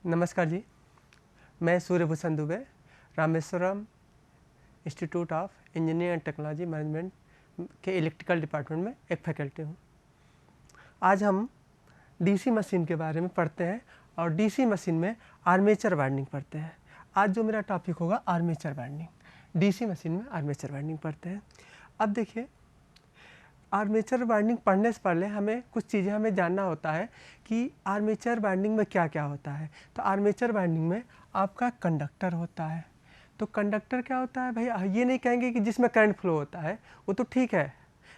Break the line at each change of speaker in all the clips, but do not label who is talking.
नमस्कार जी, मैं Suryabhushan Dubey, Rameswaram institute of engineering and technology management के इलेक्ट्रिकल डिपार्टमेंट में एक फैकल्टी हूँ। आज हम डीसी मशीन के बारे में पढ़ते हैं और डीसी मशीन में आर्मेचर वाइंडिंग पढ़ते हैं। आज जो मेरा टॉपिक होगा आर्मेचर वाइंडिंग, डीसी मशीन में आर्मेचर वाइंडिंग पढ़ते हैं। अब देखिए, आर्मेचर वाइंडिंग पढ़ने से पहले हमें कुछ चीज़ें हमें जानना होता है कि आर्मेचर वाइंडिंग में क्या क्या होता है। तो आर्मेचर वाइंडिंग में आपका कंडक्टर होता है। तो कंडक्टर क्या होता है भाई, ये नहीं कहेंगे कि जिसमें करंट फ्लो होता है, वो तो ठीक है,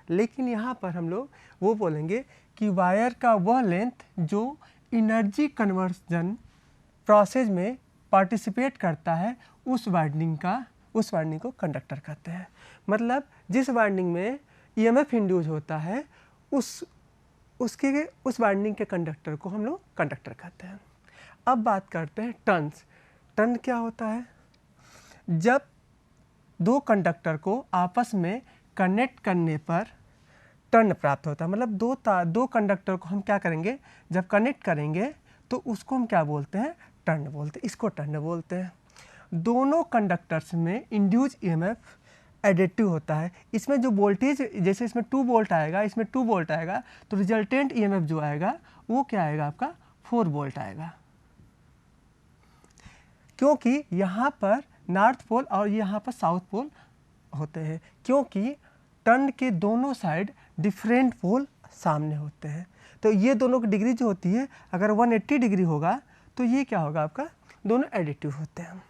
लेकिन यहाँ पर हम लोग वो बोलेंगे कि वायर का वह लेंथ जो एनर्जी कन्वर्जन प्रोसेस में पार्टिसिपेट करता है, उस वाइंडिंग को कंडक्टर कहते हैं। मतलब जिस वाइंडिंग में ईएमएफ इंड्यूस होता है, उस वाइंडिंग के कंडक्टर को हम लोग कंडक्टर कहते हैं। अब बात करते हैं टर्न्स। टर्न क्या होता है? जब दो कंडक्टर को आपस में कनेक्ट करने पर टर्न प्राप्त होता है। मतलब दो कंडक्टर को हम क्या करेंगे, जब कनेक्ट करेंगे तो उसको हम क्या बोलते हैं? टर्न बोलते हैं। इसको टर्न बोलते हैं। दोनों कंडक्टर्स में इंड्यूस ईएमएफ एडिटिव होता है। इसमें जो वोल्टेज, जैसे इसमें 2 वोल्ट आएगा, इसमें 2 वोल्ट आएगा, तो रिजल्टेंट ईएमएफ जो आएगा वो क्या आएगा? आपका 4 वोल्ट आएगा, क्योंकि यहाँ पर नॉर्थ पोल और यहाँ पर साउथ पोल होते हैं, क्योंकि टर्न के दोनों साइड डिफरेंट पोल सामने होते हैं। तो ये दोनों की डिग्री जो होती है, अगर 180 डिग्री होगा तो ये क्या होगा? आपका दोनों एडिटिव होते हैं।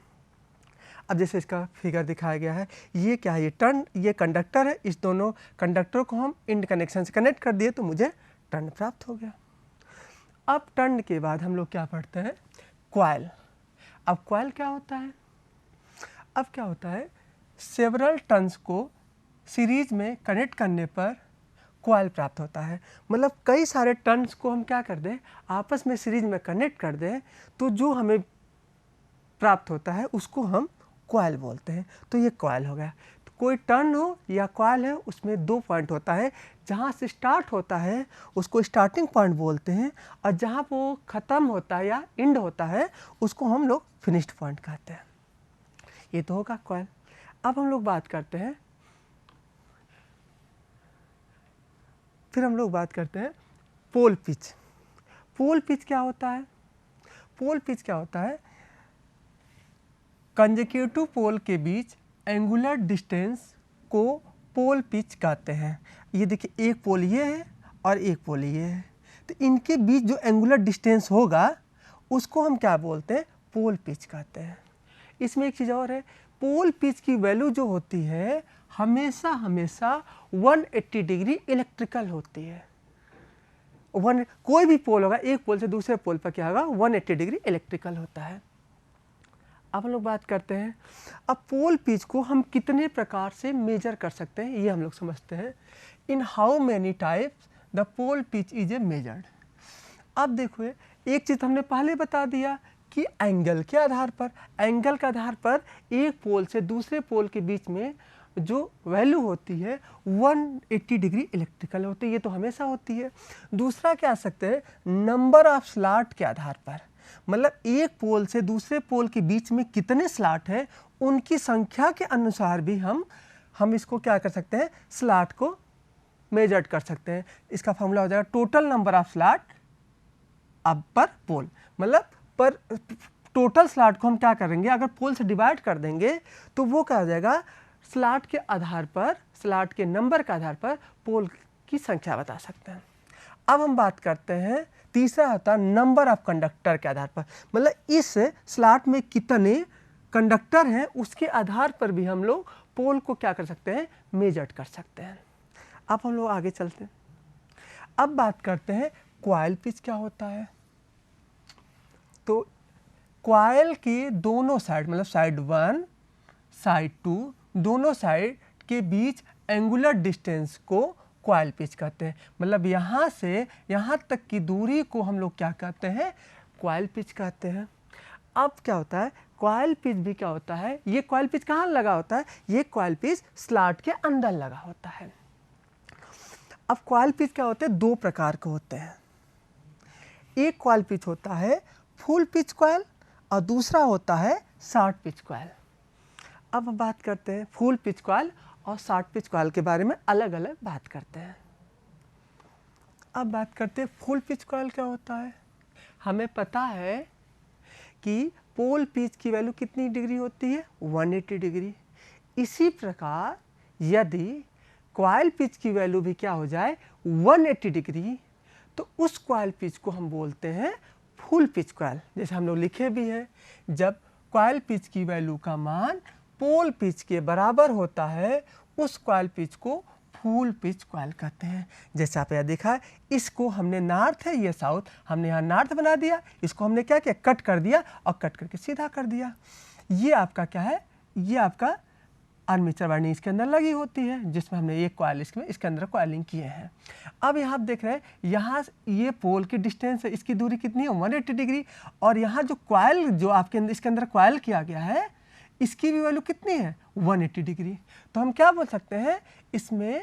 अब जैसे इसका फिगर दिखाया गया है, ये क्या है? ये टर्न, ये कंडक्टर है। इस दोनों कंडक्टर को हम इंड कनेक्शन से कनेक्ट कर दिए तो मुझे टर्न प्राप्त हो गया। अब टर्न के बाद हम लोग क्या पढ़ते हैं? कॉइल। अब कॉइल क्या होता है? अब क्या होता है? सेवरल टर्न्स को सीरीज में कनेक्ट करने पर कॉइल प्राप्त होता है। मतलब कई सारे टर्न्स को हम क्या कर दें, आपस में सीरीज में कनेक्ट कर दें, तो जो हमें प्राप्त होता है उसको हम कॉइल बोलते हैं। तो ये कॉइल हो गया। तो कोई टर्न हो या कॉइल है, उसमें 2 पॉइंट होता है। जहाँ से स्टार्ट होता है उसको स्टार्टिंग पॉइंट बोलते हैं, और जहाँ वो ख़त्म होता है या एंड होता है उसको हम लोग फिनिश्ड पॉइंट कहते हैं। ये तो होगा कॉइल। अब हम लोग बात करते हैं, फिर हम लोग बात करते हैं पोल पिच। पोल पिच क्या होता है? पोल पिच क्या होता है? कंसेक्यूटिव पोल के बीच एंगुलर डिस्टेंस को पोल पिच कहते हैं। ये देखिए, एक पोल ये है और एक पोल ये है, तो इनके बीच जो एंगुलर डिस्टेंस होगा उसको हम क्या बोलते हैं? पोल पिच कहते हैं। इसमें एक चीज़ और है, पोल पिच की वैल्यू जो होती है हमेशा 180 डिग्री इलेक्ट्रिकल होती है। कोई भी पोल होगा, एक पोल से दूसरे पोल पर क्या होगा? 180 डिग्री इलेक्ट्रिकल होता है। अब हम लोग बात करते हैं, अब पोल पिच को हम कितने प्रकार से मेजर कर सकते हैं, ये हम लोग समझते हैं। In how many types the pole pitch is a measured. अब देखो, एक चीज़ हमने पहले बता दिया कि एंगल के आधार पर एक पोल से दूसरे पोल के बीच में जो वैल्यू होती है 180 डिग्री इलेक्ट्रिकल होती है। ये तो हमेशा होती है। दूसरा क्या सकते हैं? नंबर ऑफ स्लॉट के आधार पर, मतलब एक पोल से दूसरे पोल के बीच में कितने स्लॉट हैं, उनकी संख्या के अनुसार भी हम इसको क्या कर सकते हैं? स्लॉट को मेजर कर सकते हैं। इसका फॉर्मूला हो जाएगा टोटल नंबर ऑफ स्लॉट अब पर पोल। मतलब पर टोटल स्लॉट को हम क्या करेंगे, अगर पोल से डिवाइड कर देंगे तो वो क्या हो जाएगा? स्लॉट के आधार पर, स्लॉट के नंबर के आधार पर पोल की संख्या बता सकते हैं। अब हम बात करते हैं, तीसरा होता है नंबर ऑफ कंडक्टर के आधार पर। मतलब इस स्लॉट में कितने कंडक्टर हैं उसके आधार पर भी हम लोग पोल को क्या कर सकते हैं? मेजर कर सकते हैं। अब हम लोग आगे चलते हैं। अब बात करते हैं कॉइल पिच क्या होता है। तो कॉइल के दोनों साइड, मतलब साइड 1, साइड 2, दोनों साइड के बीच एंगुलर डिस्टेंस को कॉइल पिच कहते हैं। मतलब यहाँ से यहाँ तक की दूरी को हम लोग क्या कहते हैं? कॉइल पिच कहते हैं। अब क्या होता है? कॉइल पिच भी क्या होता है? ये कॉइल पिच कहाँ लगा होता है? ये कॉइल पिच स्लॉट के अंदर लगा होता है। अब कॉइल पिच क्या होते हैं? 2 प्रकार के होते हैं। एक कॉइल पिच होता है फुल पिच कॉइल और दूसरा होता है शॉर्ट पिच कॉइल। अब हम बात करते हैं फुल पिच कॉइल और शॉर्ट पिच कॉइल के बारे में अलग अलग बात करते हैं। अब बात करते हैं फुल पिच कॉइल क्या होता है। हमें पता है कि पोल पिच की वैल्यू कितनी डिग्री होती है, 180 डिग्री। इसी प्रकार यदि कॉइल पिच की वैल्यू भी क्या हो जाए, 180 डिग्री, तो उस कॉइल पिच को हम बोलते हैं फुल पिच कॉइल। जैसे हम लोग लिखे भी हैं, जब कॉइल पिच की वैल्यू का मान पोल पिच के बराबर होता है उस कॉइल पिच को फुल पिच कॉइल कहते हैं। जैसे आप यहाँ देखा है, इसको हमने नॉर्थ है, ये साउथ, हमने यहाँ नॉर्थ बना दिया, इसको हमने क्या किया, कट कर दिया और कट करके सीधा कर दिया। ये आपका क्या है, ये आपका आर्मेचर वाइंडिंग इसके अंदर लगी होती है, जिसमें हमने एक कॉइल इसके अंदर कॉइलिंग किए हैं। अब यहाँ आप देख रहे हैं, यहाँ ये पोल की डिस्टेंस है, इसकी दूरी कितनी है, 180 डिग्री। और यहाँ जो कॉइल जो आपके अंदर इसके अंदर कॉइल किया गया है, इसकी भी वैल्यू कितनी है, 180 डिग्री। तो हम क्या बोल सकते हैं, इसमें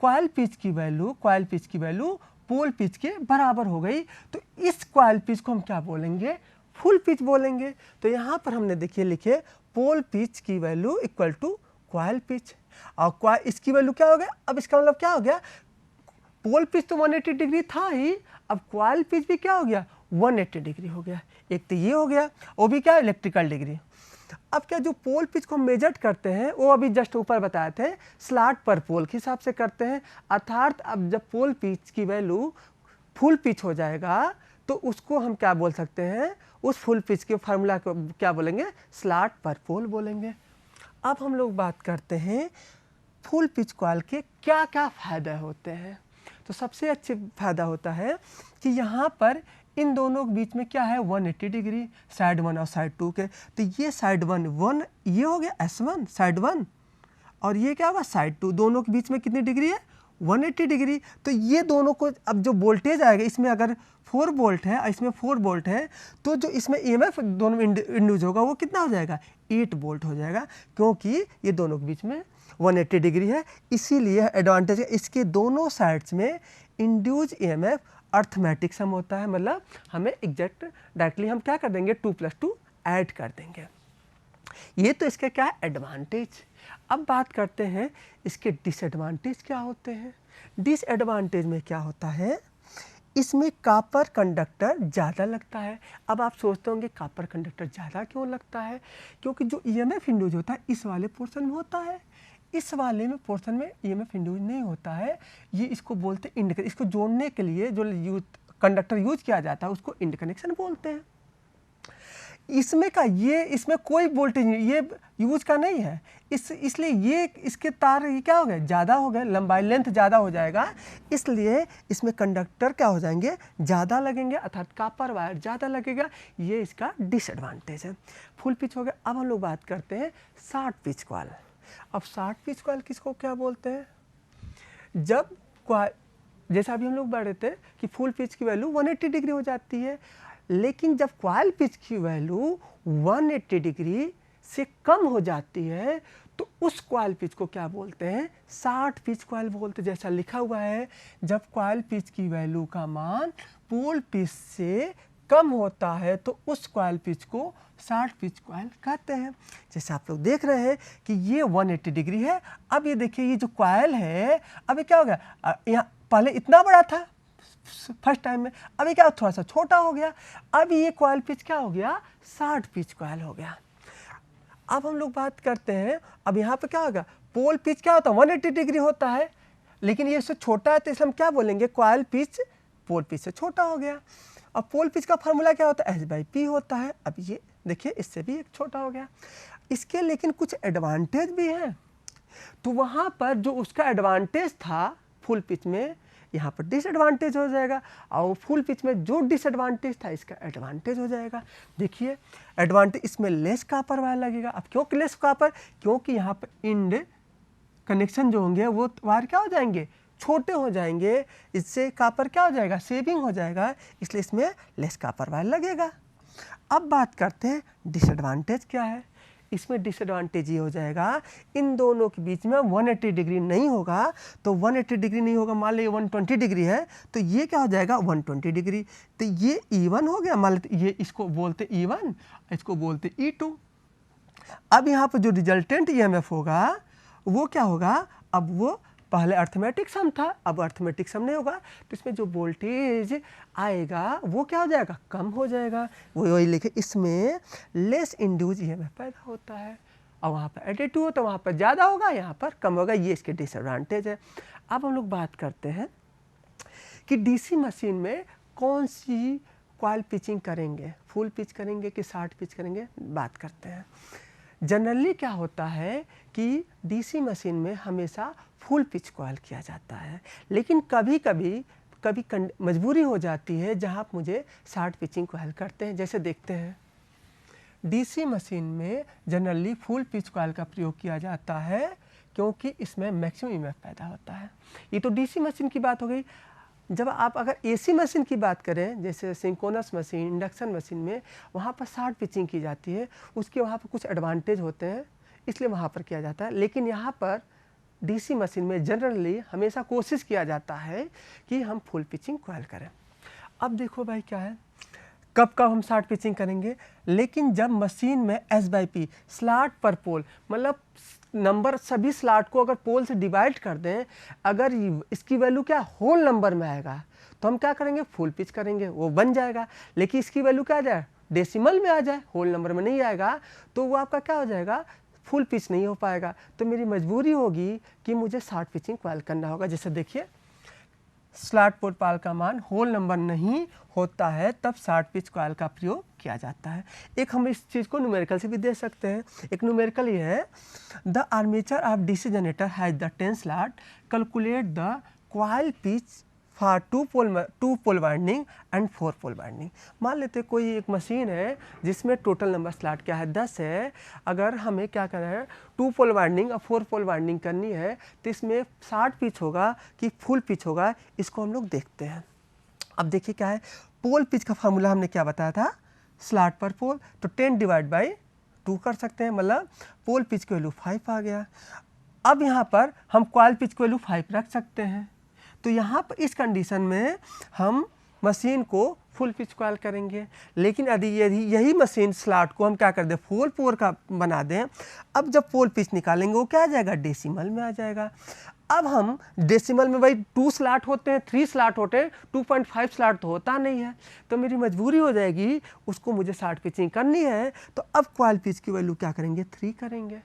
कॉइल पिच की वैल्यू पोल पिच के बराबर हो गई। तो इस कॉइल पिच को हम क्या बोलेंगे, फुल पिच बोलेंगे। तो यहाँ पर हमने देखिए लिखे पोल पिच की value equal to coil pitch, और इसकी वैल्यू क्या हो गया, अब इसका मतलब क्या हो गया, पोल पिच तो 180 डिग्री था ही, अब कॉइल पिच भी क्या हो गया, 180 डिग्री हो गया। एक तो ये हो गया, वो भी क्या, इलेक्ट्रिकल डिग्री। अब क्या जो पोल पिच को मेजर करते हैं, वो अभी जस्ट ऊपर बताए थे, स्लॉट पर पोल के हिसाब से करते हैं। अर्थात अब जब पोल पिच की वैल्यू फुल पिच हो जाएगा तो उसको हम क्या बोल सकते हैं, उस फुल पिच के फार्मूला को क्या बोलेंगे, स्लॉट पर पोल बोलेंगे। अब हम लोग बात करते हैं फुल पिच कॉइल के क्या क्या फ़ायदे होते हैं। तो सबसे अच्छे फ़ायदा होता है कि यहाँ पर इन दोनों के बीच में क्या है, 180 डिग्री, साइड 1 और साइड 2 के। तो ये साइड 1 ये हो गया S1 साइड 1, और ये क्या होगा साइड 2, दोनों के बीच में कितनी डिग्री है, 180 डिग्री। तो ये दोनों को अब जो वोल्टेज आएगा, इसमें अगर 4 वोल्ट है और इसमें 4 वोल्ट है, तो जो इसमें EMF दोनों में इंड्यूस होगा वो कितना हो जाएगा, 8 वोल्ट हो जाएगा, क्योंकि ये दोनों के बीच में 180 डिग्री है। इसीलिए एडवांटेज है, इसके दोनों साइड्स में इंड्यूस EMF अर्थमेटिक सम होता है, मतलब हमें एग्जैक्ट डायरेक्टली हम क्या कर देंगे, 2 + 2 ऐड कर देंगे। ये तो इसके क्या है, एडवांटेज। अब बात करते हैं इसके डिसएडवांटेज क्या होते हैं। डिसएडवांटेज में क्या होता है, इसमें कॉपर कंडक्टर ज़्यादा लगता है। अब आप सोचते होंगे कॉपर कंडक्टर ज़्यादा क्यों लगता है, क्योंकि जो EMF इंड्यूस होता है इस वाले पोर्शन में होता है, इस वाले में पोर्शन में EMF इंड्यूस नहीं होता है। ये इसको बोलते हैं इंड, इसको जोड़ने के लिए जो कंडक्टर यूज किया जाता है उसको इंड कनेक्शन बोलते हैं। इसमें का ये, इसमें कोई वोल्टेज नहीं, ये यूज का नहीं है, इसलिए ये इसके तार ये क्या हो गए, ज़्यादा हो गए, लंबाई लेंथ ज़्यादा हो जाएगा, इसलिए इसमें कंडक्टर क्या हो जाएंगे, ज़्यादा लगेंगे, अर्थात कॉपर वायर ज़्यादा लगेगा। ये इसका डिसएडवांटेज है। फुल पिच हो गया। अब हम लोग बात करते हैं शॉर्ट पिच कॉइल। अब शॉर्ट पिच कॉइल किसको क्या बोलते हैं, जब जैसा अभी हम लोग बढ़ रहे थे कि फुल पिच की वैल्यू 180 डिग्री हो जाती है, लेकिन जब कॉइल पिच की वैल्यू 180 डिग्री से कम हो जाती है तो उस कॉइल पिच को क्या बोलते हैं, शॉर्ट पिच कॉइल बोलते हैं। जैसा लिखा हुआ है, जब कॉइल पिच की वैल्यू का मान पोल पिच से कम होता है तो उस कॉइल पिच को शॉर्ट पिच कॉइल कहते हैं। जैसे आप लोग देख रहे हैं कि ये 180 डिग्री है। अब ये देखिए, ये जो कॉइल है, अब ये क्या हो गया, यहाँ पहले इतना बड़ा था फर्स्ट टाइम में, अभी क्या थोड़ा सा छोटा हो गया। अब ये कॉइल पिच क्या हो गया, शॉर्ट पिच कॉइल हो गया। अब हम लोग बात करते हैं, अब यहाँ पे क्या होगा, पोल पिच क्या होता है, 180 डिग्री होता है, लेकिन ये इससे छोटा है, तो इसलिए हम क्या बोलेंगे, कॉइल पिच पोल पिच से छोटा हो गया। अब पोल पिच का फार्मूला क्या होता है, H/P होता है। अब ये देखिए, इससे भी एक छोटा हो गया। इसके लेकिन कुछ एडवांटेज भी हैं, तो वहाँ पर जो उसका एडवांटेज था फुल पिच में, यहाँ पर डिसएडवांटेज हो जाएगा, और फुल पिच में जो डिसएडवांटेज था इसका एडवांटेज हो जाएगा। देखिए एडवांटेज, इसमें लेस कॉपर वायर लगेगा। अब क्यों लेस कॉपर, क्योंकि यहाँ पर इंड कनेक्शन जो होंगे वो वायर क्या हो जाएंगे, छोटे हो जाएंगे, इससे कॉपर क्या हो जाएगा, सेविंग हो जाएगा, इसलिए इसमें लेस कॉपर वायर लगेगा। अब बात करते हैं डिसएडवांटेज क्या है। इसमें डिसएडवांटेज ये हो जाएगा, इन दोनों के बीच में 180 डिग्री नहीं होगा। तो 180 डिग्री नहीं होगा, मान लीजिए 120 डिग्री है, तो ये क्या हो जाएगा 120 डिग्री। तो ये E1 हो गया, मान लेते ये इसको बोलते E1, इसको बोलते E2। अब यहाँ पर जो रिजल्टेंट EMF होगा वो क्या होगा, अब वो पहले अर्थमेटिक सम था, अब अर्थमेटिक सम नहीं होगा, तो इसमें जो वोल्टेज आएगा वो क्या हो जाएगा, कम हो जाएगा। वही लिखे, इसमें लेस इंड्यूस EMF पैदा होता है, और वहाँ पर एडिटिव हो तो वहाँ पर ज़्यादा होगा, यहाँ पर कम होगा, ये इसके डिसएडवांटेज है। अब हम लोग बात करते हैं कि डीसी मशीन में कौन सी कॉइल पिचिंग करेंगे, फुल पिच करेंगे कि शॉर्ट पिच करेंगे, बात करते हैं। जनरली क्या होता है कि डीसी मशीन में हमेशा फुल पिच कॉइल किया जाता है, लेकिन कभी मजबूरी हो जाती है जहाँ मुझे शॉर्ट पिचिंग कॉइल करते हैं। जैसे देखते हैं, डीसी मशीन में जनरली फुल पिच कॉइल का प्रयोग किया जाता है क्योंकि इसमें मैक्सिमम EMF पैदा होता है। ये तो डीसी मशीन की बात हो गई। जब आप अगर एसी मशीन की बात करें, जैसे सिंक्रोनस मशीन, इंडक्शन मशीन में, वहाँ पर शॉर्ट पिचिंग की जाती है, उसके वहाँ पर कुछ एडवांटेज होते हैं, इसलिए वहाँ पर किया जाता है। लेकिन यहाँ पर डीसी मशीन में जनरली हमेशा कोशिश किया जाता है कि हम फुल पिचिंग कॉइल करें। अब देखो भाई क्या है, कब हम शॉर्ट पिचिंग करेंगे, लेकिन जब मशीन में S/P स्लॉट पर पोल, मतलब नंबर सभी स्लॉट को अगर पोल से डिवाइड कर दें, अगर इसकी वैल्यू क्या होल नंबर में आएगा तो हम क्या करेंगे, फुल पिच करेंगे, वो बन जाएगा। लेकिन इसकी वैल्यू क्या आ जाए, डेसिमल में आ जाए, होल नंबर में नहीं आएगा, तो वो आपका क्या हो जाएगा, फुल पिच नहीं हो पाएगा। तो मेरी मजबूरी होगी कि मुझे शॉर्ट पिचिंग कॉइल करना होगा। जैसे देखिए, स्लॉट पोल का मान होल नंबर नहीं होता है तब शॉर्ट पिच कॉइल का प्रयोग किया जाता है। एक हम इस चीज़ को न्यूमेरिकल से भी दे सकते हैं। एक न्यूमेरिकल ये है, the armature of DC generator has the 10 slot, calculate the coil pitch for 2 pole winding and 4 pole winding. मान लेते हैं कोई एक मशीन है जिसमें टोटल नंबर स्लॉट क्या है, 10 है। अगर हमें क्या करना है, 2 पोल वाइंडिंग और 4 पोल वाइंडिंग करनी है, तो इसमें शॉर्ट पिच होगा कि फुल पिच होगा, इसको हम लोग देखते हैं। अब देखिए क्या है, पोल पिच का फार्मूला हमने क्या बताया था, स्लॉट पर पोल, तो 10 डिवाइड बाई 2 कर सकते हैं, मतलब पोल पिच की वैल्यू 5 आ गया। अब यहाँ पर हम कॉइल पिच की वैल्यू 5 रख सकते हैं। तो यहाँ पर इस कंडीशन में हम मशीन को फुल पिच कॉइल करेंगे। लेकिन यदि यही मशीन स्लॉट को हम क्या कर दें, 4 पोल का बना दें, अब जब पोल पिच निकालेंगे वो क्या आ जाएगा, डेसिमल में आ जाएगा। अब हम डेसिमल में भाई 2 स्लॉट होते हैं, 3 स्लॉट होते हैं, 2.5 स्लॉट तो होता नहीं है, तो मेरी मजबूरी हो जाएगी, उसको मुझे शॉर्ट पिचिंग करनी है। तो अब कॉइल पिच की वैल्यू क्या करेंगे, 3 करेंगे।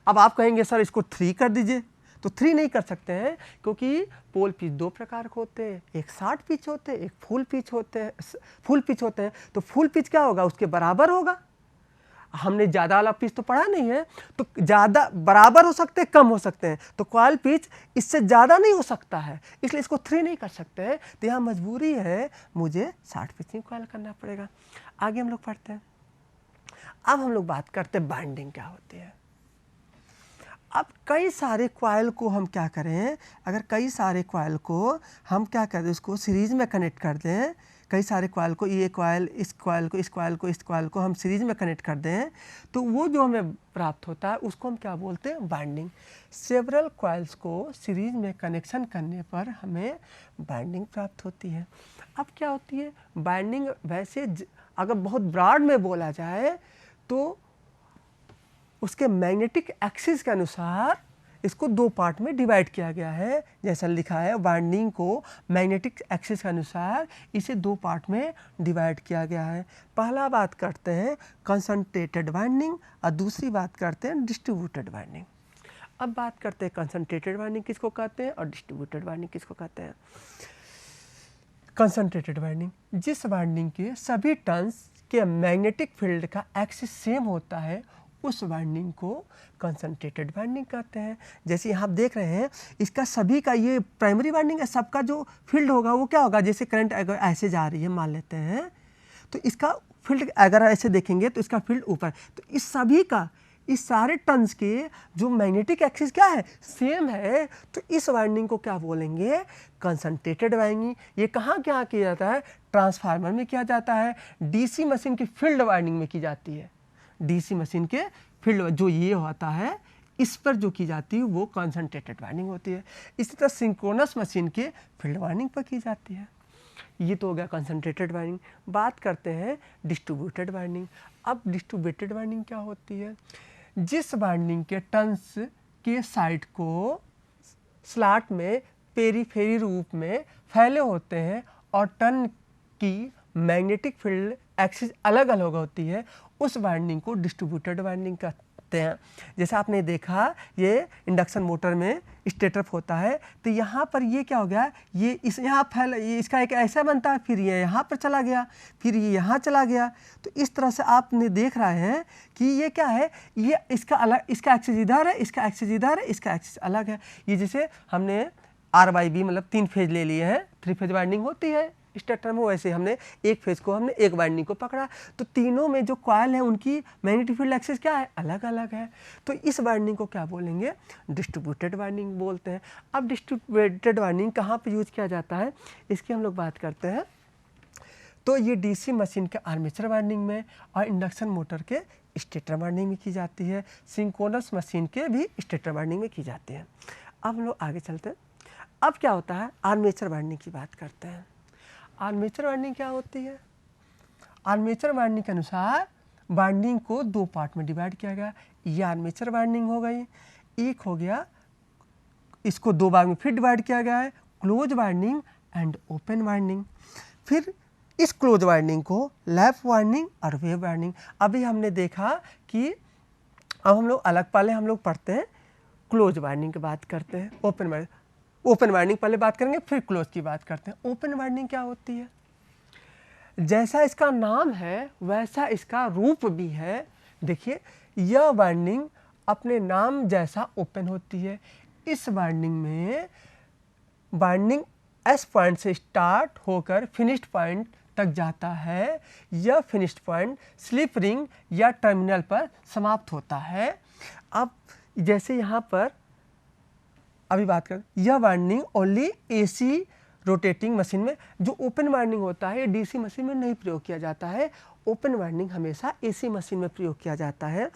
अब आप कहेंगे सर इसको 3 कर दीजिए, तो 3 नहीं कर सकते हैं, क्योंकि पोल पिच 2 प्रकार के होते हैं, एक शॉर्ट पिच होते हैं, एक फुल पिच होते हैं। तो फुल पिच क्या होगा, उसके बराबर होगा। हमने ज़्यादा वाला पिच तो पढ़ा नहीं है, तो ज़्यादा बराबर हो सकते हैं, कम हो सकते हैं, तो कॉइल पिच इससे ज़्यादा नहीं हो सकता है, इसलिए इसको 3 नहीं कर सकते हैं। तो यहाँ मजबूरी है, मुझे शॉर्ट पिचिंग कॉइल करना पड़ेगा। आगे हम लोग पढ़ते हैं। अब हम लोग बात करते हैं बाइंडिंग क्या होती है। अब कई सारे कॉइल को हम क्या करें, अगर कई सारे कॉइल को हम क्या करें, उसको सीरीज में कनेक्ट कर दें, कई सारे कॉइल को, ये कॉइल इस कॉइल को, इस कॉइल को, इस कॉइल को हम सीरीज में कनेक्ट कर दें, तो वो जो हमें प्राप्त होता है उसको हम क्या बोलते हैं, बाइंडिंग। सेवरल कॉइल्स को सीरीज में कनेक्शन करने पर हमें बाइंडिंग प्राप्त होती है। अब क्या होती है बाइंडिंग, वैसे अगर बहुत ब्रॉड में बोला जाए तो उसके मैग्नेटिक एक्सिस के अनुसार इसको 2 पार्ट में डिवाइड किया गया है। जैसा लिखा है, बाइंडिंग को मैग्नेटिक एक्सिस के अनुसार इसे 2 पार्ट में डिवाइड किया गया है। पहला बात करते हैं कंसंट्रेटेड बाइंडिंग और दूसरी बात करते हैं डिस्ट्रीब्यूटेड बाइंडिंग। अब बात करते हैं कंसंट्रेटेड बाइंडिंग किसको कहते हैं और डिस्ट्रीब्यूटेड बाइंडिंग किसको कहते हैं। कंसंट्रेटेड बाइंडिंग, जिस बाइंडिंग के सभी टर्न्स के मैग्नेटिक फील्ड का एक्सिस सेम होता है, उस बाइंडिंग को कंसंट्रेटेड बाइंडिंग कहते हैं। जैसे यहाँ आप देख रहे हैं, इसका सभी का ये प्राइमरी बाइंडिंग है, सबका जो फील्ड होगा वो क्या होगा, जैसे करंट अगर ऐसे जा रही है मान लेते हैं, तो इसका फील्ड अगर ऐसे देखेंगे तो इसका फील्ड ऊपर, तो इस सभी का, इस सारे टर्न्स के जो मैग्नेटिक एक्सिस क्या है, सेम है, तो इस वाइंडिंग को क्या बोलेंगे, कंसंट्रेटेड वाइंडिंग। ये कहाँ क्या किया जाता है, ट्रांसफार्मर में किया जाता है, डीसी मशीन की फील्ड वाइंडिंग में की जाती है। डीसी मशीन के फील्ड जो ये होता है इस पर जो की जाती है वो कॉन्सेंट्रेटेड वाइंडिंग होती है। इसी तरह सिंक्रोनस मशीन के फील्ड वाइंडिंग पर की जाती है। ये तो हो गया कॉन्सेंट्रेटेड वाइंडिंग। बात करते हैं डिस्ट्रीब्यूटेड वाइंडिंग। अब डिस्ट्रीब्यूटेड वाइंडिंग क्या होती है? जिस वाइंडिंग के टर्न्स के साइड को स्लॉट में पेरीफेरी रूप में फैले होते हैं और टर्न की मैग्नेटिक फील्ड एक्सिस अलग अलग होती है, उस वाइंडिंग को डिस्ट्रीब्यूटेड वाइंडिंग कहते हैं। जैसे आपने देखा ये इंडक्शन मोटर में स्टेटर होता है, तो यहाँ पर ये क्या हो गया, ये इस यहाँ फैल, ये इसका एक ऐसा बनता है, फिर ये यहाँ पर चला गया, फिर ये यहाँ चला गया। तो इस तरह से आपने देख रहे हैं कि ये क्या है, ये इसका अलग, इसका एक्सिस इधर है, इसका एक्सिस इधर है, इसका एक्सिस अलग है। ये जैसे हमने R/B मतलब 3 फेज ले लिए हैं, 3 फेज वाइंडिंग होती है स्टेटर में, वैसे हमने एक फेज को, हमने एक वाइंडिंग को पकड़ा, तो तीनों में जो कॉइल है उनकी मैग्नेटिक फील्ड एक्सिस क्या है, अलग अलग है। तो इस वाइंडिंग को क्या बोलेंगे, डिस्ट्रीब्यूटेड वाइंडिंग बोलते हैं। अब डिस्ट्रीब्यूटेड वाइंडिंग कहाँ पे यूज किया जाता है, इसकी हम लोग बात करते हैं। तो ये डीसी मशीन के आर्मेचर वाइंडिंग में और इंडक्शन मोटर के स्टेटर वाइंडिंग में की जाती है, सिंक्रोनस मशीन के भी स्टेटर वाइंडिंग में की जाती है। अब हम लोग आगे चलते हैं। अब क्या होता है, आर्मेचर वाइंडिंग की बात करते हैं। आर्मेचर वाइंडिंग क्या होती है? आर्मेचर वाइंडिंग के अनुसार वाइंडिंग को 2 पार्ट में डिवाइड किया गया। ये आर्मेचर वाइंडिंग हो गई, एक हो गया, इसको 2 भाग में फिर डिवाइड किया गया है, close winding and open winding. फिर इस क्लोज वाइंडिंग को लैप वाइंडिंग और वेव वाइंडिंग। अभी हमने देखा कि अब हम लोग अलग, पहले हम लोग पढ़ते हैं क्लोज वाइंडिंग की बात करते हैं, ओपन वाइंडिंग पहले बात करेंगे, फिर क्लोज की बात करते हैं। ओपन वाइंडिंग क्या होती है? जैसा इसका नाम है वैसा इसका रूप भी है। देखिए, यह वाइंडिंग अपने नाम जैसा ओपन होती है। इस वाइंडिंग में वाइंडिंग एस पॉइंट से स्टार्ट होकर फिनिश्ड पॉइंट तक जाता है। यह फिनिश्ड पॉइंट स्लिप रिंग या टर्मिनल पर समाप्त होता है। अब जैसे यहाँ पर अभी बात करें, यह winding only AC rotating machine में, जो ओपन वाइंडिंग होता है डीसी मशीन में नहीं प्रयोग किया जाता है। ओपन वाइंडिंग हमेशा एसी मशीन में प्रयोग किया जाता है।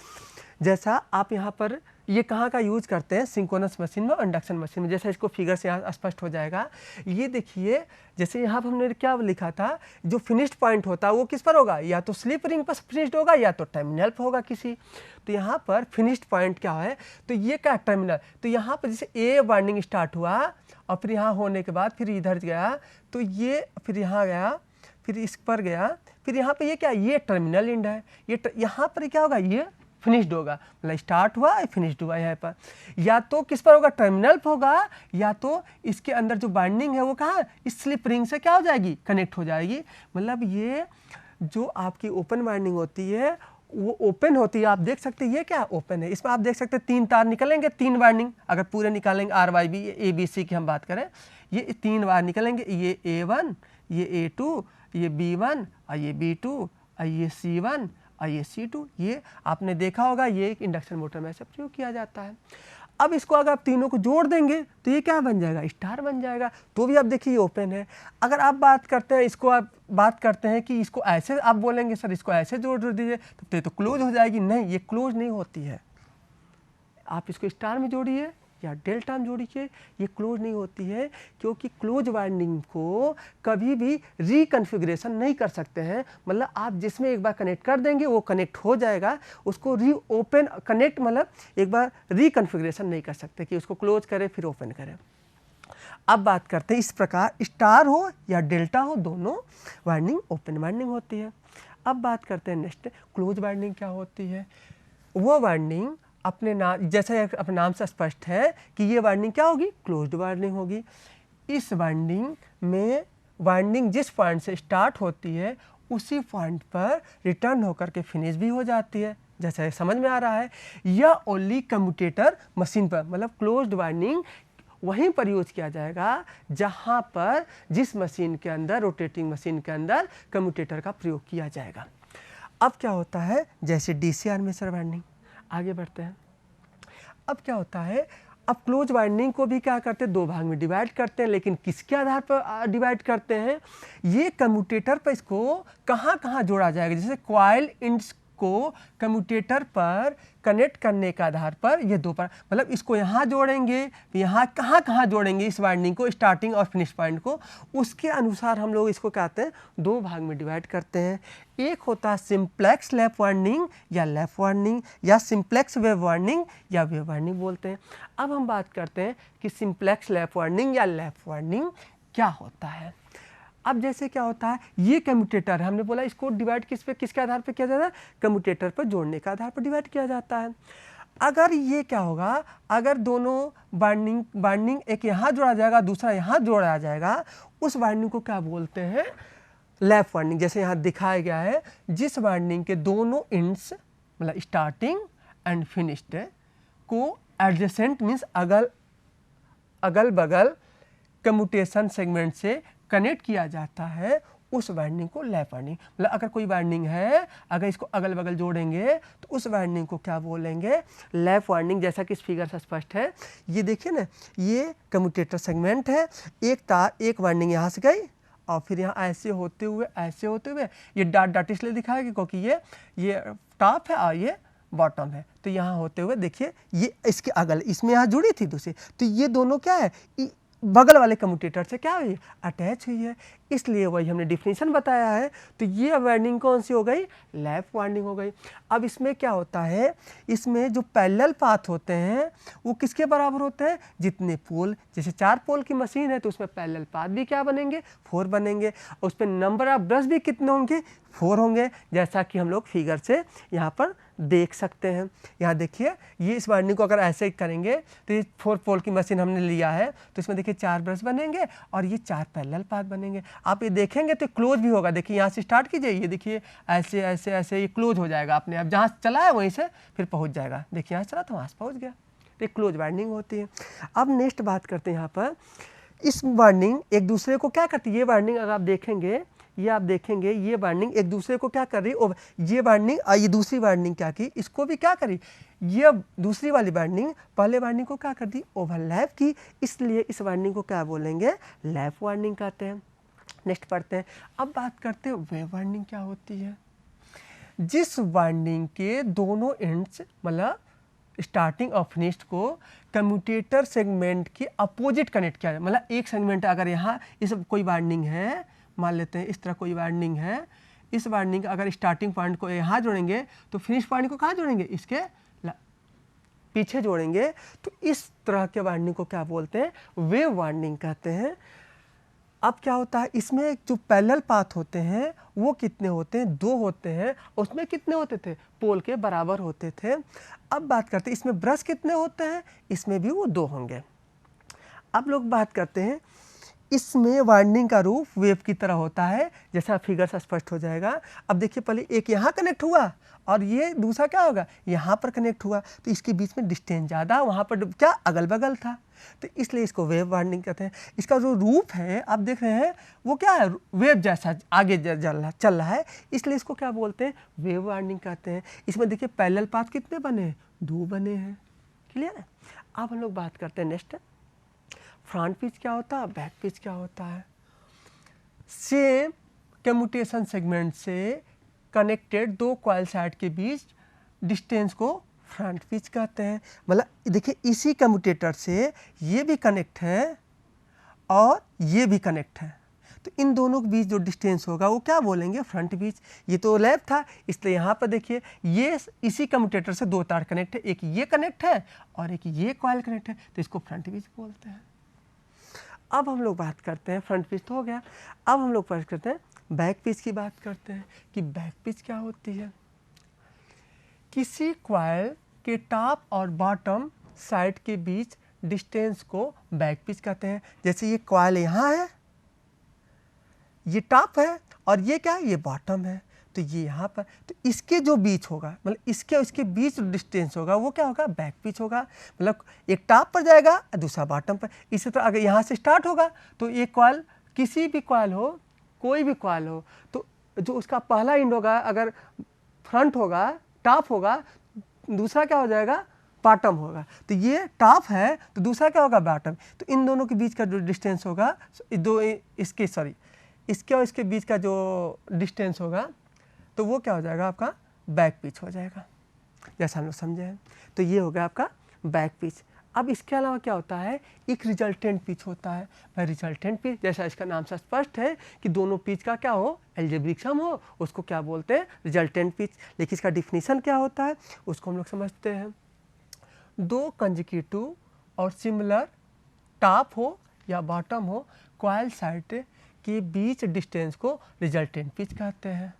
जैसा आप यहाँ पर ये कहाँ का यूज करते हैं, सिंक्रोनस मशीन में और इंडक्शन मशीन में। जैसा इसको फिगर से यहाँ स्पष्ट हो जाएगा। ये देखिए, जैसे यहाँ पर हमने क्या लिखा था, जो फिनिश्ड पॉइंट होता है वो किस पर होगा, या तो स्लिप रिंग पर फिनिश्ड होगा या तो टर्मिनल पर होगा किसी। तो यहाँ पर फिनिश्ड पॉइंट क्या है, तो ये क्या टर्मिनल। तो यहाँ पर जैसे ए वाइंडिंग स्टार्ट हुआ और फिर यहाँ होने के बाद फिर इधर गया, तो ये फिर यहाँ गया, फिर इस पर गया, फिर यहाँ पे ये क्या, ये टर्मिनल एंड है। ये यहाँ पर क्या होगा, ये फिनिश्ड होगा, मतलब स्टार्ट हुआ फिनिश्ड हुआ। यहाँ पर या तो किस पर होगा, टर्मिनल पर होगा, या तो इसके अंदर जो बाइंडिंग है वो कहाँ, इस स्लिप रिंग से क्या हो जाएगी, कनेक्ट हो जाएगी। मतलब ये जो आपकी ओपन वाइंडिंग होती है वो ओपन होती है। आप देख सकते हैं ये क्या ओपन है। इसमें आप देख सकते हैं 3 तार निकलेंगे, 3 वाइंडिंग अगर पूरे निकालेंगे, R/B ABC की हम बात करें, ये 3 वायर निकलेंगे, ये A1, ये A2, ये B1 और ये B2 और ये C1 और ये C2। ये आपने देखा होगा, ये एक इंडक्शन मोटर में ऐसे प्रयोग किया जाता है। अब इसको अगर आप तीनों को जोड़ देंगे तो ये क्या बन जाएगा, स्टार बन जाएगा। तो भी आप देखिए ओपन है। अगर आप बात करते हैं, इसको आप बात करते हैं कि इसको ऐसे आप बोलेंगे सर इसको ऐसे जोड़ दीजिए तो ये तो क्लोज हो जाएगी। नहीं, ये क्लोज नहीं होती है। आप इसको स्टार में जोड़िए या डेल्टा में जोड़िए, ये क्लोज नहीं होती है, क्योंकि क्लोज वाइंडिंग को कभी भी रिकन्फिग्रेशन नहीं कर सकते हैं। मतलब आप जिसमें एक बार कनेक्ट कर देंगे वो कनेक्ट हो जाएगा, उसको री ओपन कनेक्ट मतलब एक बार रिकन्फिग्रेशन नहीं कर सकते कि उसको क्लोज करें फिर ओपन करें। अब बात करते हैं, इस प्रकार स्टार हो या डेल्टा हो, दोनों वाइंडिंग ओपन वाइंडिंग होती है। अब बात करते हैं नेक्स्ट, क्लोज वाइंडिंग क्या होती है। वो वाइंडिंग अपने नाम, जैसे अपने नाम से स्पष्ट है कि ये वाइंडिंग क्या होगी, क्लोज्ड वाइंडिंग होगी। इस वाइंडिंग में वाइंडिंग जिस पॉइंट से स्टार्ट होती है उसी पॉइंट पर रिटर्न होकर के फिनिश भी हो जाती है। जैसे समझ में आ रहा है, यह ओनली कम्यूटेटर मशीन पर, मतलब क्लोज्ड वाइंडिंग वहीं पर यूज किया जाएगा जहां पर जिस मशीन के अंदर, रोटेटिंग मशीन के अंदर कम्यूटेटर का प्रयोग किया जाएगा। अब क्या होता है, जैसे डीसी आर्मेचर वाइंडिंग, आगे बढ़ते हैं। अब क्या होता है, अब क्लोज वाइंडिंग को भी क्या करते हैं, 2 भाग में डिवाइड करते हैं, लेकिन किसके आधार पर डिवाइड करते हैं, ये कम्यूटेटर पर इसको कहाँ कहाँ जोड़ा जाएगा। जैसे कॉइल को कम्यूटेटर पर कनेक्ट करने के आधार पर ये दो पर मतलब इसको यहाँ जोड़ेंगे, यहाँ कहाँ कहाँ जोड़ेंगे इस वाइंडिंग को, स्टार्टिंग और फिनिश पॉइंट को, उसके अनुसार हम लोग इसको कहते हैं दो भाग में डिवाइड करते हैं। एक होता है सिंप्लेक्स लैप वाइंडिंग या लैप वाइंडिंग या सिंप्लेक्स वेव वाइंडिंग या वेव वाइंडिंग बोलते हैं। अब हम बात करते हैं कि सिंप्लेक्स लैप वाइंडिंग या लैप वाइंडिंग क्या होता है। अब जैसे क्या होता है, ये कम्यूटेटर है, हमने बोला इसको डिवाइड किसके आधार पर किया जाता है, कम्यूटेटर पर जोड़ने के आधार पर डिवाइड किया जाता है। अगर ये क्या होगा, अगर दोनों बाइंडिंग एक यहाँ जोड़ा जाएगा दूसरा यहाँ जोड़ा जाएगा, उस बाइंडिंग को क्या बोलते हैं, लैप वाइंडिंग। जैसे यहाँ दिखाया गया है, जिस बाइंडिंग के दोनों एंड्स मतलब स्टार्टिंग एंड फिनिश्ड को एडजेसेंट मीन्स अगल बगल कम्यूटेशन सेगमेंट से कनेक्ट किया जाता है, उस वाइंडिंग को लैप वाइंडिंग। मतलब अगर कोई वाइंडिंग है, अगर इसको अगल बगल जोड़ेंगे तो उस वाइंडिंग को क्या बोलेंगे, लैप वाइंडिंग। जैसा कि इस फिगर से स्पष्ट है, ये देखिए ना, ये कम्यूटेटर सेगमेंट है, एक वाइंडिंग यहाँ से गई और फिर यहाँ ऐसे होते हुए ये डॉट इसलिए दिखाएगा क्योंकि ये टॉप है और ये बॉटम है, तो यहाँ होते हुए देखिए ये इसके अगल इसमें यहाँ जुड़ी थी दूसरी, तो ये दोनों क्या है, बगल वाले कम्यूटेटर से क्या हुई, अटैच हुई है, इसलिए वही हमने डिफिनीशन बताया है। तो ये वाइंडिंग कौन सी हो गई, लैप वाइंडिंग हो गई। अब इसमें क्या होता है, इसमें जो पैरेलल पाथ होते हैं वो किसके बराबर होते हैं, जितने पोल, जैसे 4 पोल की मशीन है तो उसमें पैरेलल पाथ भी क्या बनेंगे, 4 बनेंगे, और उस पर नंबर ऑफ ब्रश भी कितने होंगे, 4 होंगे, जैसा कि हम लोग फिगर से यहाँ पर देख सकते हैं। यहाँ देखिए, ये इस वाइंडिंग को अगर ऐसे करेंगे तो ये 4 पोल की मशीन हमने लिया है, तो इसमें देखिए 4 ब्रश बनेंगे और ये 4 पैरेलल पाथ बनेंगे। आप ये देखेंगे तो क्लोज भी होगा, देखिए यहाँ से स्टार्ट कीजिए, ये देखिए ऐसे ऐसे ऐसे ये क्लोज हो जाएगा अपने आप, जहाँ चला है वहीं से फिर पहुँच जाएगा, देखिए यहाँ चला तो वहाँ से पहुँच गया, तो क्लोज वाइंडिंग होती है। अब नेक्स्ट बात करते हैं, यहाँ पर इस वाइंडिंग एक दूसरे को क्या करती है, ये वाइंडिंग अगर आप देखेंगे, ये आप देखेंगे ये वाइंडिंग एक दूसरे को क्या कर रही है, ये वाइंडिंग और ये दूसरी वाइंडिंग क्या की, इसको भी क्या करी, ये दूसरी वाली वाइंडिंग पहले वाइंडिंग को क्या कर दी, ओवरलैप की, इसलिए इस वाइंडिंग को क्या बोलेंगे, लैप वाइंडिंग कहते हैं। नेक्स्ट पढ़ते हैं। अब बात करते हैं वेव वाइंडिंग क्या होती है। जिस वाइंडिंग के दोनों एंड्स मतलब स्टार्टिंग और फिनिश्ड को कम्यूटेटर सेगमेंट के अपोजिट कनेक्ट किया जाए, मतलब एक सेगमेंट अगर यहाँ इस कोई वाइंडिंग है, मान लेते हैं इस तरह कोई वाइंडिंग है, इस वाइंडिंग अगर स्टार्टिंग पॉइंट को यहाँ जोड़ेंगे तो फिनिश पॉइंट को कहाँ जोड़ेंगे, इसके पीछे जोड़ेंगे, तो इस तरह के वाइंडिंग को क्या बोलते हैं, वेव वाइंडिंग कहते हैं। अब क्या होता है, इसमें जो पैरेलल पाथ होते हैं वो कितने होते हैं, 2 होते हैं, उसमें कितने होते थे, पोल के बराबर होते थे। अब बात करते हैं इसमें ब्रश कितने होते हैं, इसमें भी वो 2 होंगे। अब लोग बात करते हैं, इसमें वाइंडिंग का रूप वेव की तरह होता है, जैसा फिगर से स्पष्ट हो जाएगा। अब देखिए, पहले एक यहाँ कनेक्ट हुआ और ये दूसरा क्या होगा, यहाँ पर कनेक्ट हुआ, तो इसके बीच में डिस्टेंस ज़्यादा, वहाँ पर क्या अगल बगल था, तो इसलिए इसको वेव वाइंडिंग कहते हैं। इसका जो रूप है आप देख रहे हैं वो क्या है, वेव जैसा आगे चल रहा है, इसलिए इसको क्या बोलते हैं, वेव वाइंडिंग कहते हैं। इसमें देखिए पैरेलल पाथ कितने बने, 2 बने हैं, क्लियर है। अब हम लोग बात करते हैं नेक्स्ट, फ्रंट पिच क्या होता है, बैक पिच क्या होता है। सेम कम्यूटेशन सेगमेंट से कनेक्टेड 2 कॉइल साइड के बीच डिस्टेंस को फ्रंट पिच कहते हैं। मतलब देखिए, इसी कम्यूटेटर से ये भी कनेक्ट है और ये भी कनेक्ट है, तो इन दोनों के बीच जो डिस्टेंस होगा वो क्या बोलेंगे, फ्रंट पिच। ये तो लैप था, इसलिए यहाँ पर देखिए ये इसी कम्यूटेटर से 2 तार कनेक्ट है, एक ये कनेक्ट है और एक ये कॉइल कनेक्ट है, तो इसको फ्रंट पिच बोलते हैं। अब हम लोग बात करते हैं, फ्रंट पिच तो हो गया, अब हम लोग बात करते हैं बैक पिच की बात करते हैं कि बैक पिच क्या होती है। किसी कॉइल के टॉप और बॉटम साइड के बीच डिस्टेंस को बैक पिच कहते हैं। जैसे ये कॉइल यहाँ है, ये टॉप है और ये क्या है, ये बॉटम है, तो ये यहाँ पर, तो इसके जो बीच होगा, मतलब इसके इसके बीच डिस्टेंस होगा वो क्या होगा, बैक पिच होगा। मतलब एक टॉप पर जाएगा दूसरा बॉटम पर। इसी तरह अगर यहाँ से स्टार्ट होगा तो ये कॉइल, किसी भी कॉइल हो, कोई भी कॉइल हो, तो जो उसका पहला एंड होगा अगर फ्रंट होगा, टॉप होगा, दूसरा क्या हो जाएगा, बॉटम होगा। तो ये टॉप है तो दूसरा क्या होगा, बॉटम। तो इन दोनों के बीच का जो डिस्टेंस होगा, इसके और इसके बीच का जो डिस्टेंस होगा, तो वो क्या हो जाएगा आपका बैक पिच हो जाएगा, जैसा हम लोग समझे हैं। तो ये हो गया आपका बैक पिच। अब इसके अलावा क्या होता है, एक रिजल्टेंट पिच होता है। भाई रिजल्टेंट पिच जैसा इसका नाम से स्पष्ट है कि दोनों पिच का क्या हो, एल्जेब्रिक सम हो, उसको क्या बोलते हैं, रिजल्टेंट पिच। लेकिन इसका डिफिनीशन क्या होता है उसको हम लोग समझते हैं। दो कंजिक्यूटिव और सिमिलर टॉप हो या बॉटम हो कॉइल साइड के बीच डिस्टेंस को रिजल्टेंट पिच कहते हैं।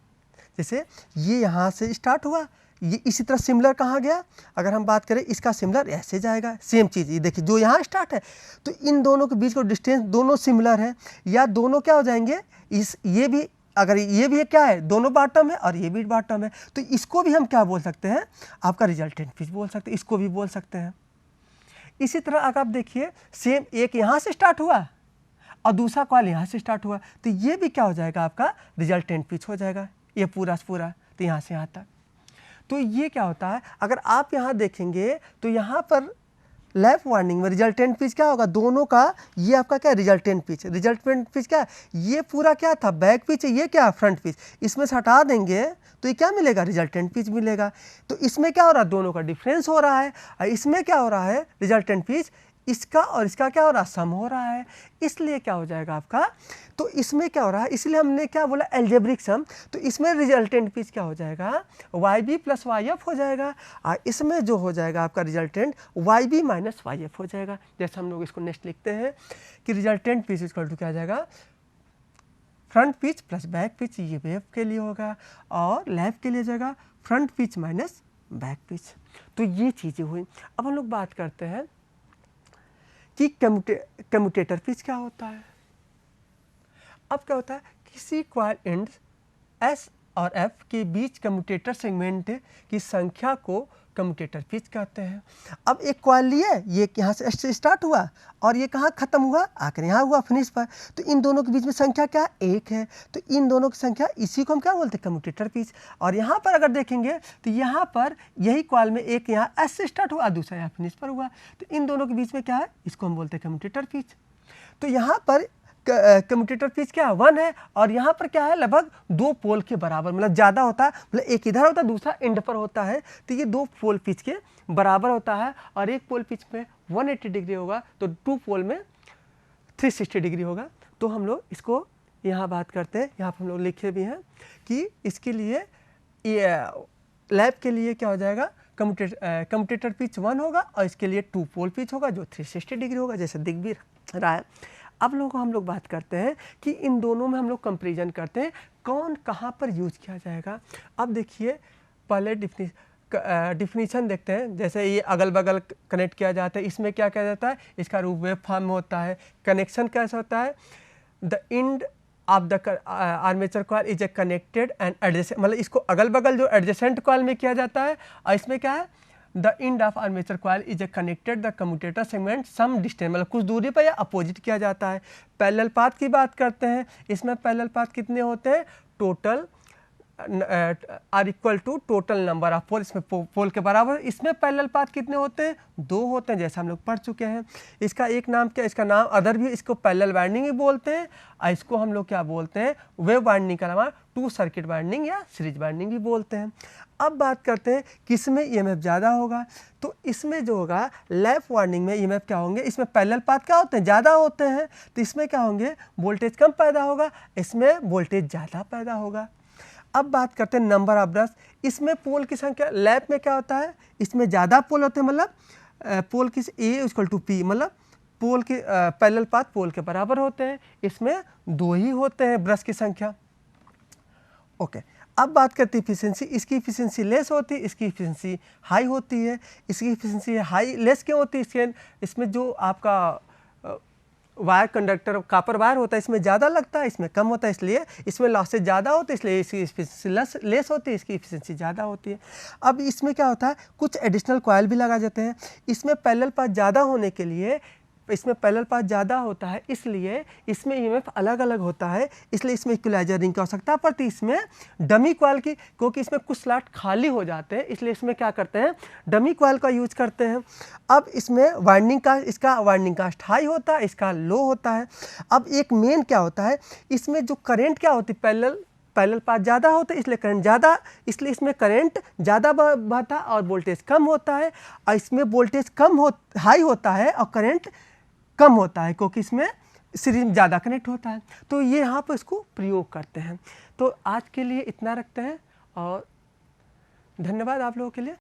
जैसे ये यहाँ से स्टार्ट हुआ, ये इसी तरह सिमिलर कहाँ गया, अगर हम बात करें इसका सिमिलर ऐसे जाएगा, सेम चीज़। ये देखिए जो यहाँ स्टार्ट है तो इन दोनों के बीच को डिस्टेंस दोनों सिमिलर है, या दोनों क्या हो जाएंगे, इस ये भी अगर ये भी क्या है, दोनों बॉटम है और ये भी बॉटम है, तो इसको भी हम क्या बोल सकते हैं, आपका रिजल्टेंट पिच बोल सकते हैं, इसको भी बोल सकते हैं। इसी तरह अगर आप देखिए सेम एक यहाँ से स्टार्ट हुआ और दूसरा कॉइल यहाँ से स्टार्ट हुआ, तो ये भी क्या हो जाएगा, आपका रिजल्टेंट पिच हो जाएगा, ये पूरा से पूरा, तो यहाँ से यहाँ तक। तो ये क्या होता है, अगर आप यहाँ देखेंगे तो यहाँ पर लेफ्ट वार्निंग में रिजल्टेंट पिच क्या होगा, दोनों का ये आपका क्या रिजल्टेंट पिच। रिजल्टेंट पिच क्या है, ये पूरा क्या था बैक पिच, ये क्या फ्रंट पिच, इसमें से हटा देंगे तो ये क्या मिलेगा, रिजल्टेंट पिच मिलेगा। तो इसमें क्या हो रहा है, दोनों का डिफरेंस हो रहा है, और इसमें क्या हो रहा है, रिजल्टेंट पिच इसका और इसका क्या हो रहा है, सम हो रहा है, इसलिए क्या हो जाएगा आपका। तो इसमें क्या हो रहा है, इसलिए हमने क्या बोला, एल्जेब्रिक सम। तो इसमें रिजल्टेंट पिच क्या हो जाएगा, YB प्लस YF हो जाएगा, और इसमें जो हो जाएगा आपका रिजल्टेंट YB माइनस YF हो जाएगा। जैसे हम लोग इसको नेक्स्ट लिखते हैं कि रिजल्टेंट पिच इक्वल टू क्या आ जाएगा, front pitch plus back pitch, ये वेव के लिए होगा, और लेफ्ट के लिए जाएगा front pitch minus back pitch. तो ये चीज़ें हुई। अब हम लोग बात करते हैं कि कम्यूटेटर पिच क्या होता है। अब क्या होता है, किसी कॉइल एंड्स S और F के बीच कम्यूटेटर सेगमेंट की संख्या को कम्यूटेटर पिच कहते हैं। अब एक कॉइल लिए, ये यहाँ से स्टार्ट हुआ और ये कहाँ ख़त्म हुआ, आकर यहाँ हुआ फिनिश पर, तो इन दोनों के बीच में संख्या क्या, एक है, तो इन दोनों की संख्या, इसी को हम क्या बोलते हैं, कम्यूटेटर पिच। और यहाँ पर अगर देखेंगे तो यहाँ पर यही कॉइल में एक यहाँ S से स्टार्ट हुआ, दूसरा यहाँ फिनिश पर हुआ, तो इन दोनों के बीच में क्या है, इसको हम बोलते हैं कम्यूटेटर पिच। तो यहाँ पर कम्यूटेटर पिच क्या है, 1 है, और यहाँ पर क्या है, लगभग 2 पोल के बराबर, मतलब ज़्यादा होता है, मतलब एक इधर होता है दूसरा एंड पर होता है, तो ये 2 पोल पिच के बराबर होता है। और एक पोल पिच में 180 डिग्री होगा तो 2 पोल में 360 डिग्री होगा। तो हम लोग इसको यहाँ बात करते हैं, यहाँ पर हम लोग लिखे भी हैं कि इसके लिए लैब के लिए क्या हो जाएगा, कम्यूटेटर पिच 1 होगा, और इसके लिए 2 पोल पिच होगा जो 360 डिग्री होगा, जैसे दिख भी रहा है। अब लोग हम लोग बात करते हैं कि इन दोनों में हम लोग कंपैरिजन करते हैं, कौन कहाँ पर यूज किया जाएगा। अब देखिए पहले डिफिनीशन देखते हैं। जैसे ये अगल बगल कनेक्ट किया जाता है, इसमें क्या किया जाता है, इसका रूप वेव फॉर्म में होता है। कनेक्शन कैसा होता है, the end of the armature coil is a connected and adjacent, मतलब इसको अगल बगल जो एडजेसेंट कॉइल में किया जाता है, और इसमें क्या है, the end of armature coil is a connected the commutator segment some distance, मतलब कुछ दूरी पर या अपोजिट किया जाता है। पैरेलल पाथ की बात करते हैं, इसमें पैरेलल पाथ कितने होते हैं, total are equal to total number of pole, इसमें पोल के बराबर। इसमें पैरेलल पाथ कितने होते हैं, 2 होते हैं, जैसा हम लोग पढ़ चुके हैं। इसका एक नाम क्या, इसका नाम अदर भी, इसको पैरेलल वाइंडिंग भी बोलते हैं, और इसको हम लोग क्या बोलते हैं, वेव वाइंडिंग के अलावा 2 सर्किट वाइंडिंग या सीरीज वाइंडिंग भी बोलते हैं। अब बात करते हैं किसमें ईएमएफ ज़्यादा होगा। तो इसमें जो होगा लेफ्ट वाइंडिंग में ईएमएफ क्या होंगे, इसमें पैरेलल पाथ क्या होते हैं, ज़्यादा होते हैं, तो इसमें क्या होंगे, वोल्टेज कम पैदा होगा, इसमें वोल्टेज ज़्यादा पैदा होगा। अब बात करते हैं नंबर ऑफ ब्रश, इसमें पोल की संख्या, लैप में क्या होता है, इसमें ज़्यादा पोल होते हैं, मतलब पोल की A इक्वल टू P, मतलब पोल के पैरेलल पाथ पोल के बराबर होते हैं, इसमें 2 ही होते हैं ब्रश की संख्या। ओके, अब बात करते हैं इफिशिएंसी, इसकी इफिशिएंसी लेस होती है, इसकी इफिशिएंसी हाई होती है। इसकी इफिशिएंसी हाई लेस क्यों होती है, इसमें जो आपका वायर कंडक्टर कॉपर वायर होता है, इसमें ज़्यादा लगता है, इसमें कम होता है, इसलिए इसमें लॉसेज ज़्यादा होते हैं, इसलिए इसकी इफिशिएंसी लेस होती है, इसकी इफिशिएंसी ज़्यादा होती है। अब इसमें क्या होता है, कुछ एडिशनल कॉइल भी लगा जाते हैं। इसमें पैरेलल पाथ ज़्यादा होने के लिए, इसमें पैरेलल पाथ ज़्यादा होता है, इसलिए इसमें ईएमएफ अलग अलग होता है, इसलिए इसमें इक्विलाइजर रिंग की आवश्यकता पड़ती है। इसमें डमी कॉइल की, क्योंकि इसमें कुछ स्लॉट खाली हो जाते हैं, इसलिए इसमें क्या करते हैं, डमी कॉइल का यूज करते हैं। अब इसमें वाइंडिंग का, इसका वाइंडिंग कास्ट हाई होता है, इसका लो होता है। अब एक मेन क्या होता है, इसमें जो करेंट क्या होती है, पैरेलल पैरेलल पाथ ज़्यादा होता है इसलिए करंट ज़्यादा, इसलिए इसमें करंट ज़्यादा बहता और वोल्टेज कम होता है, और इसमें वोल्टेज हाई होता है और करंट कम होता है क्योंकि इसमें सीरीज में ज़्यादा कनेक्ट होता है। तो ये यहाँ पर इसको प्रयोग करते हैं। तो आज के लिए इतना रखते हैं और धन्यवाद आप लोगों के लिए।